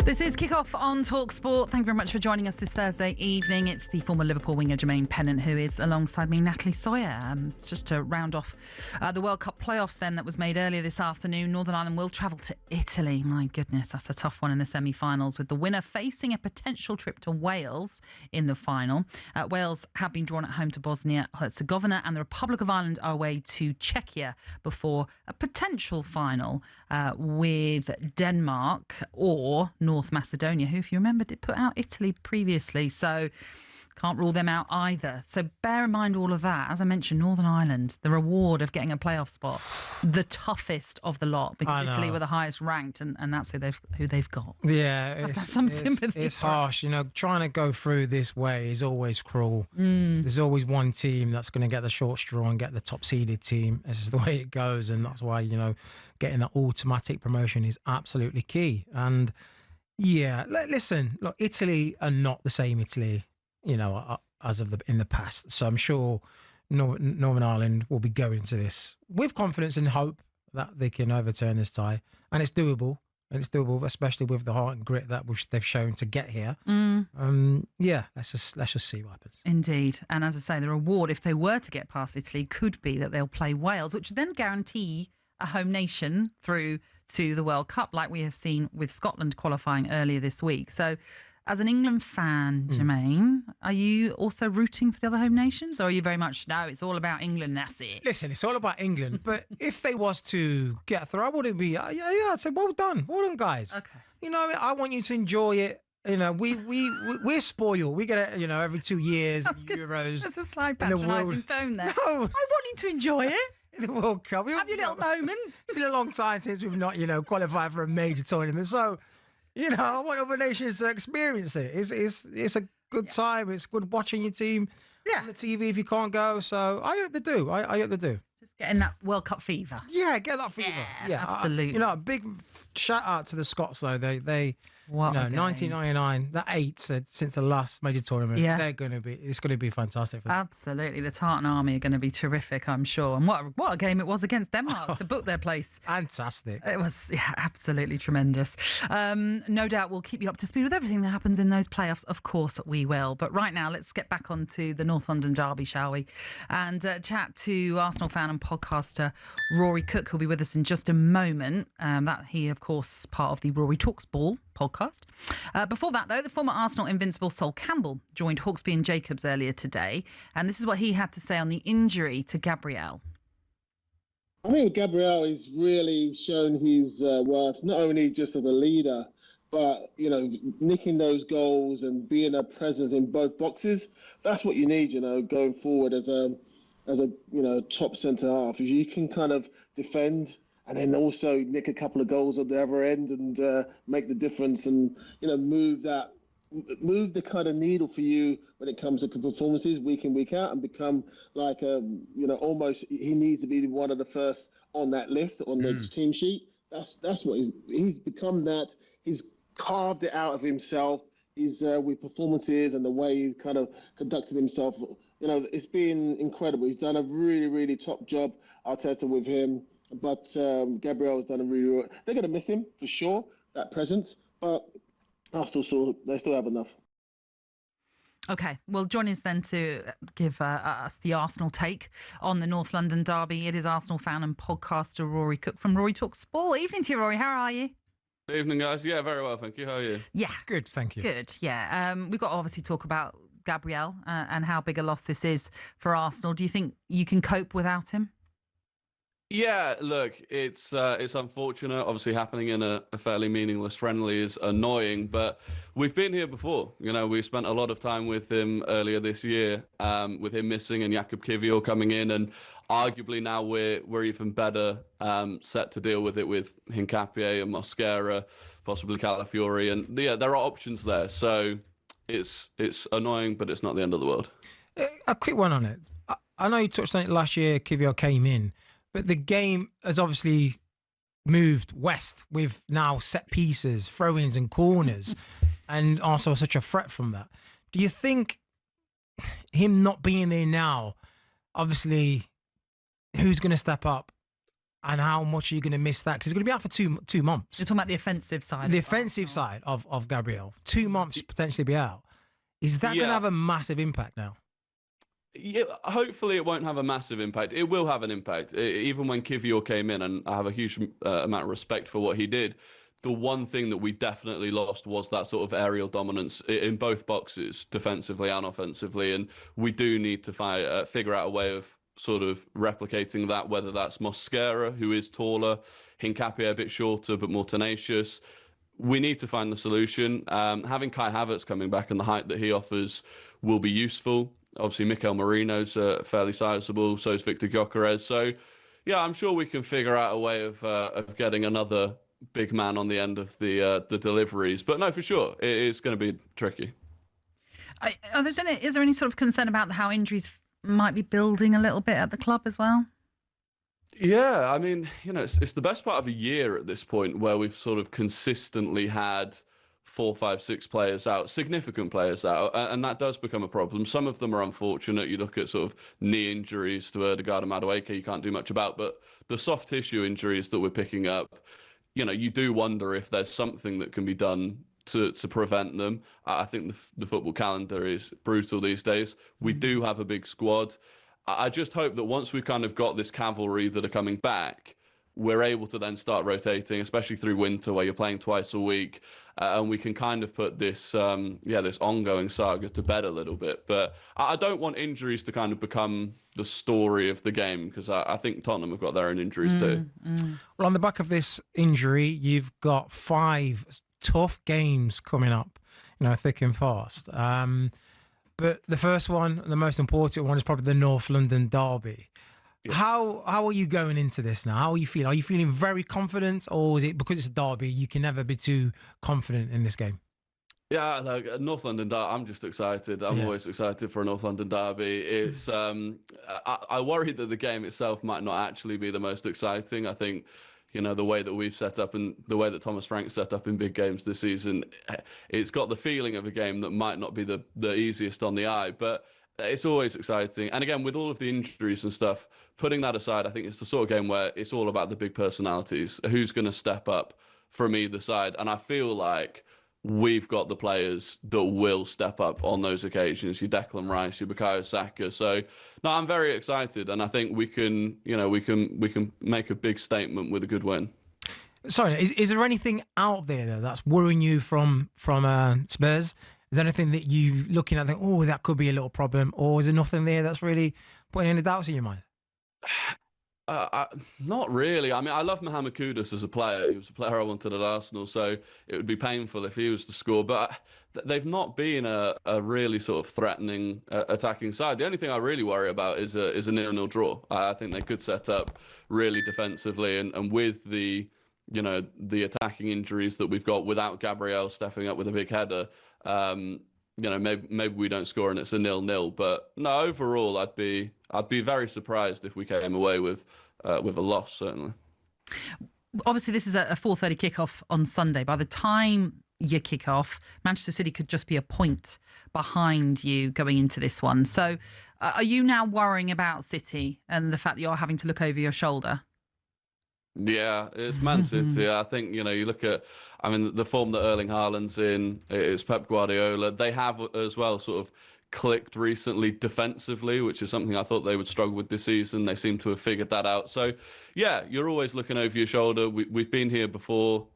This is Kickoff on talkSPORT. Thank you very much for joining us this Thursday evening. It's the former Liverpool winger Jermaine Pennant who is alongside me, Natalie Sawyer. Just to round off the World Cup playoffs then that was made earlier this afternoon, Northern Ireland will travel to Italy. My goodness, that's a tough one in the semi-finals, with the winner facing a potential trip to Wales in the final. Wales have been drawn at home to Bosnia-Herzegovina, and the Republic of Ireland are away to Czechia before a potential final with Denmark or North Macedonia, who, if you remember, did put out Italy previously. So can't rule them out either. So bear in mind all of that. As I mentioned, Northern Ireland, the reward of getting a playoff spot, the toughest of the lot, because Italy were the highest ranked, and that's who they've got. Yeah, sympathy. It's harsh, you know. Trying to go through this way is always cruel. There's always one team that's going to get the short straw and get the top seeded team. It's just the way it goes, and that's why, you know, getting that automatic promotion is absolutely key. And yeah, listen, look, Italy are not the same Italy, you know, as in the past. So I'm sure Northern Ireland will be going into this with confidence and hope that they can overturn this tie, and it's doable. And it's doable, especially with the heart and grit that they've shown to get here. Yeah, let's just see what happens. Indeed, and as I say, the reward, if they were to get past Italy, could be that they'll play Wales, which would then guarantee a home nation through to the World Cup, like we have seen with Scotland qualifying earlier this week. So, as an England fan, Jermaine, are you also rooting for the other home nations, or are you very much, no, it's all about England, that's it? Listen, it's all about England, but if they was to get through, I wouldn't be, I'd say, well done, guys. Okay. You know, I want you to enjoy it. You know, we're spoiled. We get it, you know, every 2 years, Euros. There's a slight patronising tone there. No. I want you to enjoy it. In the World Cup. Have your little moment. It's been a long time since we've not, you know, qualified for a major tournament. So, you know, I want other nations to experience it. It's a good time. It's good watching your team on the TV if you can't go. So I hope they do. I hope they do. Just getting that World Cup fever. Yeah, get that fever. Yeah, absolutely. You know, a big shout out to the Scots though. They what, you know, 1999, that 8 since the last major tournament. Yeah. It's going to be fantastic for them. Absolutely. The Tartan Army are going to be terrific, I'm sure. And what a game it was against Denmark to book their place. Fantastic. It was, absolutely tremendous. No doubt we'll keep you up to speed with everything that happens in those playoffs. Of course we will. But right now, let's get back onto the North London derby, shall we? And chat to Arsenal fan and podcaster Rory Cook, who'll be with us in just a moment. That he, of course, part of the Rory Talks Football podcast. Before that, though, the former Arsenal invincible Sol Campbell joined Hawksby and Jacobs earlier today, and this is what he had to say on the injury to Gabriel. I think Gabriel has really shown his worth, not only just as a leader, but, you know, nicking those goals and being a presence in both boxes. That's what you need, you know, going forward as a you know, top centre half. If you can kind of defend and then also nick a couple of goals at the other end and make the difference, and, you know, move the kind of needle for you when it comes to performances week in, week out, and become like you know, almost he needs to be one of the first on that list on the team sheet. That's what he's become. That he's carved it out of himself. He's with performances and the way he's kind of conducted himself. You know, it's been incredible. He's done a really, really top job, Arteta, with him. But Gabriel has done a really. They're going to miss him for sure, that presence. But Arsenal they still have enough. Okay, well, join us then to give us the Arsenal take on the North London derby. It is Arsenal fan and podcaster Rory Cook from Rory Talks Football. Evening to you, Rory. How are you? Good evening, guys. Yeah, very well, thank you. How are you? Yeah. Good, thank you. Good, yeah. We've got to obviously talk about Gabriel and how big a loss this is for Arsenal. Do you think you can cope without him? Yeah, look, it's unfortunate. Obviously, happening in a fairly meaningless friendly is annoying, but we've been here before. You know, we spent a lot of time with him earlier this year, with him missing and Jakub Kiwior coming in, and arguably now we're even better set to deal with it with Hincapié and Mosquera, possibly Calafiori, and yeah, there are options there. So it's annoying, but it's not the end of the world. A quick one on it. I know you touched on it last year. Kiwior came in. But the game has obviously moved west with now set pieces, throw-ins and corners, and also such a threat from that. Do you think him not being there now, obviously, who's going to step up and how much are you going to miss that? Because he's going to be out for two months. You're talking about the offensive side. The offensive side of Gabriel. 2 months potentially be out. Is that going to have a massive impact now? Yeah, hopefully it won't have a massive impact. It will have an impact. Even when Kivior came in, and I have a huge amount of respect for what he did, the one thing that we definitely lost was that sort of aerial dominance in both boxes, defensively and offensively. And we do need to figure out a way of sort of replicating that, whether that's Mosquera, who is taller, Hincapié a bit shorter but more tenacious. We need to find the solution. Having Kai Havertz coming back and the height that he offers will be useful. Obviously, Mikel Merino's fairly sizable, so is Victor Gyökeres. So, yeah, I'm sure we can figure out a way of getting another big man on the end of the deliveries. But no, for sure, it is going to be tricky. Is there any sort of concern about how injuries might be building a little bit at the club as well? Yeah, I mean, it's the best part of a year at this point where we've sort of consistently had 4, 5, 6 players out, significant players out, and that does become a problem. Some of them are unfortunate. You look at sort of knee injuries to Ødegaard and Madueke, you can't do much about, but the soft tissue injuries that we're picking up, you do wonder if there's something that can be done to prevent them. I think the football calendar is brutal these days. We do have a big squad. I just hope that once we've kind of got this cavalry that are coming back, we're able to then start rotating, especially through winter where you're playing twice a week, and we can kind of put this this ongoing saga to bed a little bit. But I don't want injuries to kind of become the story of the game, because I think Tottenham have got their own injuries too. Well, on the back of this injury, you've got 5 tough games coming up, thick and fast. But the first one, the most important one, is probably the North London derby. Yes. How are you going into this now? How are you feeling? Are you feeling very confident, or is it because it's a derby, you can never be too confident in this game? Yeah, like North London derby, I'm just excited. I'm always excited for a North London derby. It's I worry that the game itself might not actually be the most exciting. I think the way that we've set up and the way that Thomas Frank set up in big games this season, it's got the feeling of a game that might not be the easiest on the eye, but it's always exciting. And again, with all of the injuries and stuff, putting that aside, I think it's the sort of game where it's all about the big personalities. Who's going to step up from either side? And I feel like we've got the players that will step up on those occasions. Your Declan Rice, your Bukayo Saka. So, no, I'm very excited, and I think we can make a big statement with a good win. Sorry, is there anything out there though that's worrying you from Spurs? Is there anything that you looking at and think, oh, that could be a little problem, or is there nothing there that's really putting any doubts in your mind? Not really. I mean, I love Mohamed Kudus as a player. He was a player I wanted at Arsenal, so it would be painful if he was to score. But they've not been a really sort of threatening attacking side. The only thing I really worry about is a 0-0 draw. I think they could set up really defensively, and with the attacking injuries that we've got, without Gabriel stepping up with a big header, maybe we don't score and it's a 0-0. But no, overall, I'd be very surprised if we came away with a loss, certainly. Obviously, this is a 4:30 kickoff on Sunday. By the time you kick off, Manchester City could just be a point behind you going into this one. So are you now worrying about City and the fact that you're having to look over your shoulder? Yeah, it's Man City. I think, you look at, the form that Erling Haaland's in, it's Pep Guardiola. They have as well sort of clicked recently defensively, which is something I thought they would struggle with this season. They seem to have figured that out. So, yeah, you're always looking over your shoulder. We've been here before.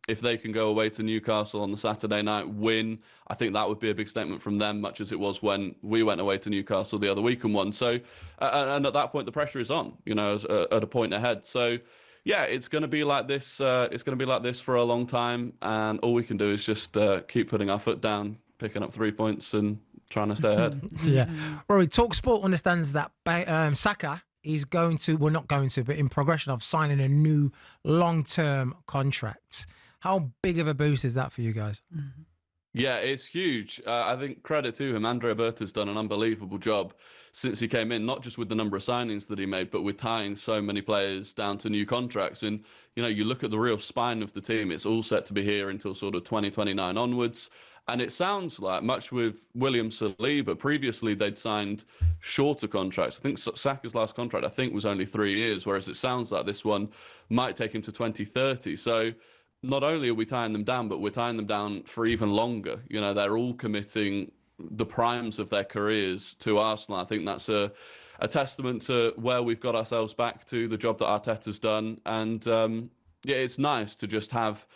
If they can go away to Newcastle on the Saturday night, win, I think that would be a big statement from them, much as it was when we went away to Newcastle the other week and won. So, and at that point, the pressure is on, at a point ahead. So, yeah, it's going to be like this. It's going to be like this for a long time. And all we can do is just keep putting our foot down, picking up 3 points and trying to stay ahead. Yeah. Rory, talkSPORT understands that Saka is going to, well, not going to, but in progression of signing a new long-term contract. How big of a boost is that for you guys? Yeah, it's huge. I think credit to him. Andrea Berta's done an unbelievable job since he came in, not just with the number of signings that he made, but with tying so many players down to new contracts. And, you look at the real spine of the team, it's all set to be here until sort of 2029 onwards. And it sounds like, much with William Saliba, previously they'd signed shorter contracts. I think Saka's last contract, I think, was only 3 years, whereas it sounds like this one might take him to 2030. So not only are we tying them down, but we're tying them down for even longer. They're all committing the primes of their careers to Arsenal. I think that's a testament to where we've got ourselves back to, the job that Arteta's done. And yeah, it's nice to just have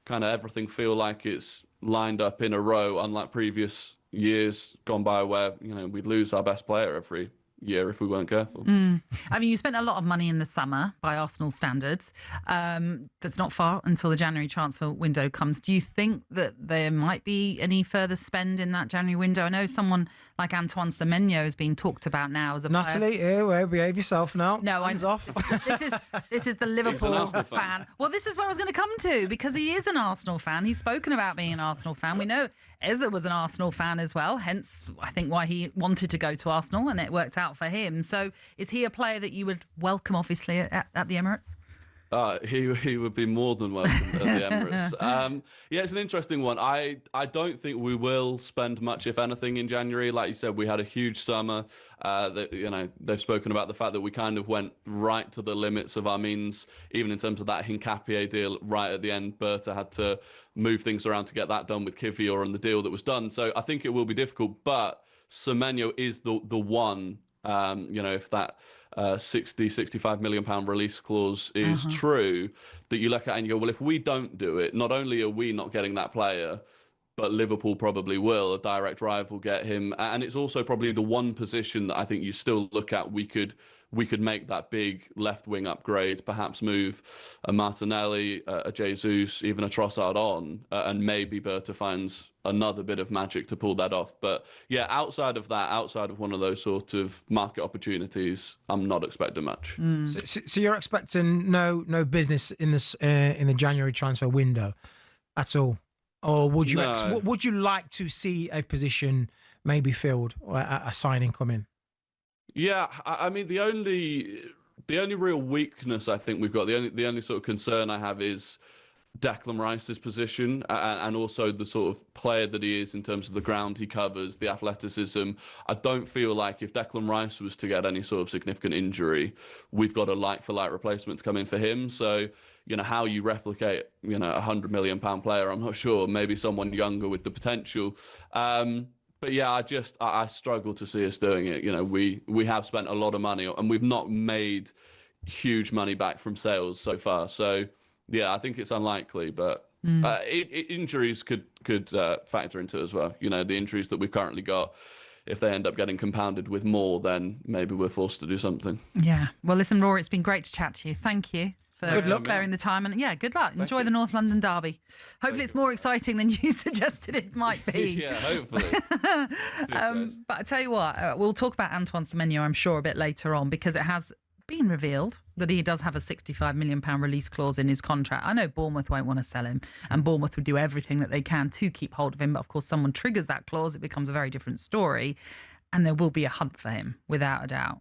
kind of everything feel like it's lined up in a row, unlike previous years gone by where, we'd lose our best player every year if we weren't careful. I mean, you spent a lot of money in the summer by Arsenal standards. That's not far until the January transfer window comes. Do you think that there might be any further spend in that January window? I know someone like Antoine Semenyo is being talked about now as a Natalie, behave yourself now. No, Hands off. This is the Liverpool fan. Well, this is where I was going to come to, because he is an Arsenal fan. He's spoken about being an Arsenal fan. We know Eza was an Arsenal fan as well, hence I think why he wanted to go to Arsenal, and it worked out for him. So is he a player that you would welcome, obviously, at the Emirates? He would be more than welcome at the Emirates. Yeah, it's an interesting one. I don't think we will spend much, if anything, in January. Like you said, we had a huge summer. They've spoken about the fact that we kind of went right to the limits of our means, even in terms of that Hincapié deal right at the end. Berta had to move things around to get that done with Kivior and the deal that was done. So I think it will be difficult, but Semenyo is the one. If that 65 million pound release clause is true, that you look at and you go, well, if we don't do it, not only are we not getting that player, but Liverpool probably will. A direct rival get him, and it's also probably the one position that I think you still look at. We could make that big left wing upgrade, perhaps move a Martinelli, a Jesus, even a Trossard on, and maybe Berta finds another bit of magic to pull that off. But yeah, outside of that, outside of one of those sort of market opportunities, I'm not expecting much. So you're expecting no business in the January transfer window at all, or would you would you like to see a position maybe filled or a signing come in? Yeah, I mean, the only real weakness I think we've got, the only sort of concern I have is Declan Rice's position, and also the sort of player that he is in terms of the ground he covers, the athleticism. I don't feel like if Declan Rice was to get any sort of significant injury, we've got a like-for-like replacement to come in for him. So, how you replicate, a £100 million player, I'm not sure. Maybe someone younger with the potential. But yeah, I struggle to see us doing it. We have spent a lot of money and we've not made huge money back from sales so far. So yeah, I think it's unlikely, but injuries could factor into it as well. The injuries that we've currently got, if they end up getting compounded with more, then maybe we're forced to do something. Yeah. Well, listen, Rory, it's been great to chat to you. Thank you for sparing the time, and yeah, good luck. Enjoy the North London derby. Hopefully it's more exciting than you suggested it might be. Yeah, hopefully. But I tell you what, we'll talk about Antoine Semenyo, I'm sure, a bit later on, because it has been revealed that he does have a £65 million release clause in his contract. I know Bournemouth won't want to sell him, and Bournemouth would do everything that they can to keep hold of him, but of course someone triggers that clause, it becomes a very different story, and there will be a hunt for him without a doubt.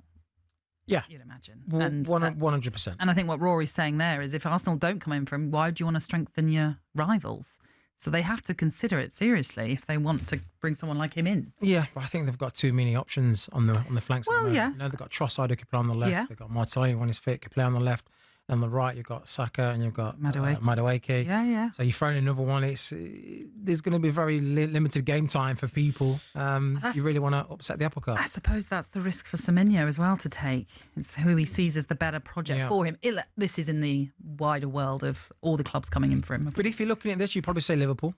Yeah, you'd imagine. And 100%. And I think what Rory's saying there is, if Arsenal don't come in for him, why do you want to strengthen your rivals? So they have to consider it seriously if they want to bring someone like him in. Yeah, but I think they've got too many options on the flanks. Well, yeah. They've got Trossard who can play on the left. Yeah. They've got Martinelli when he's fit, can play on the left. On the right, you've got Saka and you've got Madueke. Yeah. So you throw in another one. There's going to be very limited game time for people. You really want to upset the apple cart. I suppose that's the risk for Semenyo as well to take. It's who he sees as the better project for him. This is in the wider world of all the clubs coming in for him. But if you're looking at this, you'd probably say Liverpool.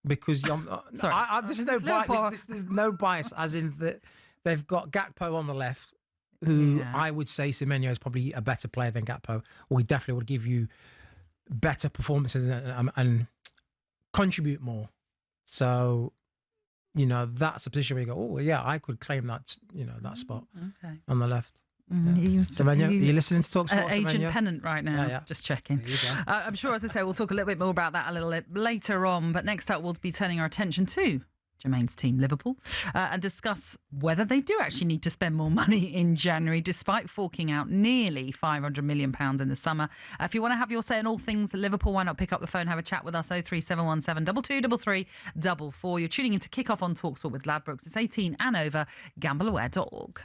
Because sorry, this is no bias. There's no bias, as in that they've got Gakpo on the left, who I would say Semenyo is probably a better player than Gakpo, or he definitely would give you better performances and contribute more. So, that's a position where you go, oh yeah, I could claim that, that spot on the left. Semenyo, are you listening to talkSPORT, Agent Semenyo? Pennant right now. Yeah. Just checking. There you go. I'm sure, as I say, we'll talk a little bit more about that a little bit later on. But next up, we'll be turning our attention to Jermaine's team, Liverpool, and discuss whether they do actually need to spend more money in January, despite forking out nearly £500 million in the summer. If you want to have your say on all things Liverpool, why not pick up the phone, have a chat with us, 03717 2233 44. You're tuning in to Kick Off on talkSPORT with Ladbrokes. It's 18 and over, gambleaware.org.